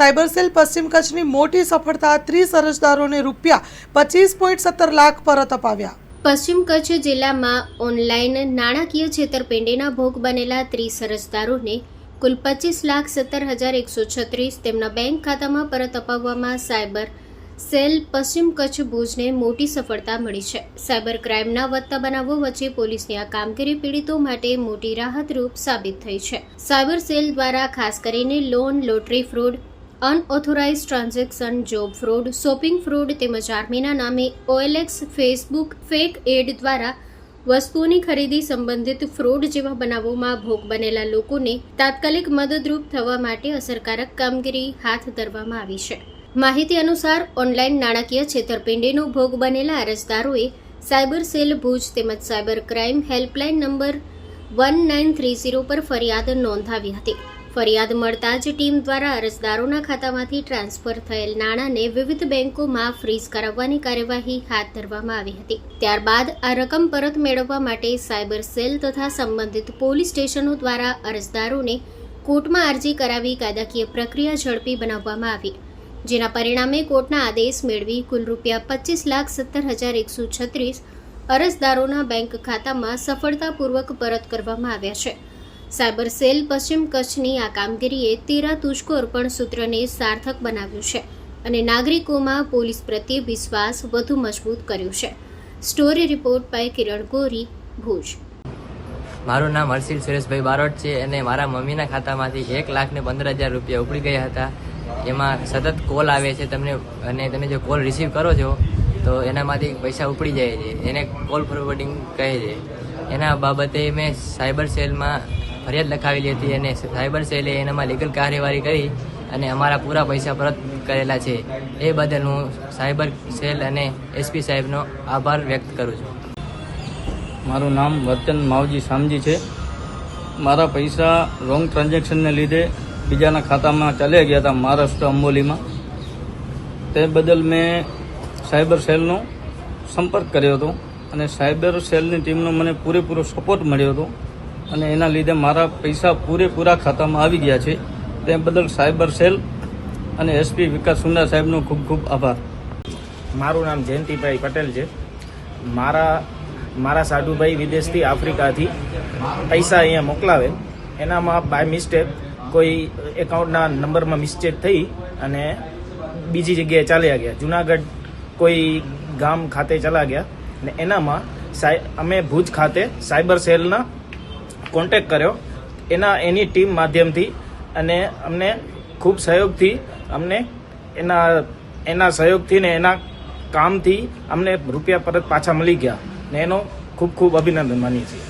Cyber cell પશ્ચિમ કચ્છની મોટી સફળતા 30 અરજદારોને ₹25.17 લાખ પરત અપાવ્યા। પશ્ચિમ કચ્છ જિલ્લામાં ઓનલાઈન નાણાકીય છેતરપિંડીના ભોગ બનેલા 30 અરજદારોને કુલ 25,17,136 તેમના બેંક ખાતામાં પરત અપાવવામાં સાયબર સેલ પશ્ચિમ કચ્છ ભુજને મોટી સફળતા મળી છે। સાયબર ક્રાઇમના વધતા બનાવો વચ્ચે પોલીસની આ કામગીરી પીડિતો માટે મોટી રાહતરૂપ સાબિત થઈ છે। સાયબર સેલ દ્વારા ખાસ કરીને loan, lottery fraud, unauthorise transaction, job fraud, shopping fraud તેમજ આર્મીના નામે OLX, ફેસબુક, ફેક એડ દ્વારા વસ્તુઓની ખરીદી સંબંધિત ફ્રોડ જેવા બનાવોમાં ભોગ બનેલા લોકોને તાત્કાલિક મદદરૂપ થવા માટે અસરકારક કામગીરી હાથ ધરવામાં આવી છે। માહિતી અનુસાર ઓનલાઈન નાણાકીય છેતરપિંડીનો ભોગ બનેલા અરજદારોએ સાયબર સેલ ભુજ તેમજ સાયબર ક્રાઇમ હેલ્પલાઇન નંબર 1930 પર ફરિયાદ નોંધાવી હતી। ફરિયાદ મળતા જ ટીમ દ્વારા અરજદારોના ખાતામાંથી ટ્રાન્સફર થયેલ નાણાંને વિવિધ બેંકોમાં ફ્રીઝ કરાવવાની કાર્યવાહી હાથ ધરવામાં આવી હતી। ત્યારબાદ આ રકમ પરત મેળવવા માટે સાયબર સેલ તથા સંબંધિત પોલીસ સ્ટેશનો દ્વારા અરજદારોને કોર્ટમાં અરજી કરાવી કાયદાકીય પ્રક્રિયા ઝડપી બનાવવામાં આવી, જેના પરિણામે કોર્ટના આદેશ મેળવી કુલ ₹25,17,136 અરજદારોના બેંક ખાતામાં સફળતાપૂર્વક પરત કરવામાં આવ્યા છે। સાયબર સેલ પશ્ચિમ કચ્છની આ કામગીરીએ તીરા તુજકો અર્પણ સૂત્રને સાર્થક બનાવ્યું છે અને નાગરિકોમાં પોલીસ પ્રત્યે વિશ્વાસ વધુ મજબૂત કર્યો છે। સ્ટોરી રિપોર્ટ બાય કિરણ ગોરી, ભુજ। મારું નામ હર્ષિલ સુરેશભાઈ બારોટ છે અને મારા મમ્મીના ખાતામાંથી 1,15,000 રૂપિયા ઉપડી ગયા હતા। એમાં સતત કોલ આવે છે તમને, અને તમે જો કોલ રિસીવ કરો છો તો એનામાંથી પૈસા ઉપડી જાય છે, એને કોલ ફોરવર્ડિંગ કહે છે। એના બાબતે મેં સાયબર સેલમાં ફરિયાદ લખાવેલી હતી અને સાયબર સેલે એનામાં લીગલ કાર્યવાહી કરી અને અમારા પૂરા પૈસા પરત કરેલા છે। એ બદલ હું સાયબર સેલ અને SP સાહેબનો આભાર વ્યક્ત કરું છું। મારું નામ વર્ચન માવજી શામજી છે। મારા પૈસા રોંગ ટ્રાન્ઝેક્શનને લીધે બીજાના ખાતામાં ચાલ્યા ગયા હતા મહારાષ્ટ્ર અંબોલીમાં। તે બદલ મેં સાયબર સેલનો સંપર્ક કર્યો હતો અને સાયબર સેલની ટીમનો મને પૂરેપૂરો સપોર્ટ મળ્યો હતો અને એના લીધે મારા પૈસા પૂરેપૂરા ખાતામાં આવી ગયા છે। તે બદલ સાયબર સેલ અને SP વિકાસ સુંડા સાહેબનો ખૂબ ખૂબ આભાર। મારું નામ જયંતિભાઈ પટેલ છે। મારા સાડુભાઈ વિદેશથી આફ્રિકાથી પૈસા અહીંયા મોકલાવે, એનામાં બાય મિસ્ટેક કોઈ એકાઉન્ટના નંબરમાં મિસ્ટેક થઈ અને બીજી જગ્યાએ ચાલ્યા ગયા, જુનાગઢ કોઈ ગામ ખાતે ચાલ્યા ગયા અને એનામાં અમે ભુજ ખાતે સાયબર સેલના કોન્ટેક્ટ કર્યો એની ટીમ માધ્યમથી અને અમને ખૂબ સહયોગથી અમને એના સહયોગથી ને એના કામથી અમને રૂપિયા પરત પાછા મળી ગયા ને એનો ખૂબ ખૂબ અભિનંદન માનીએ છીએ।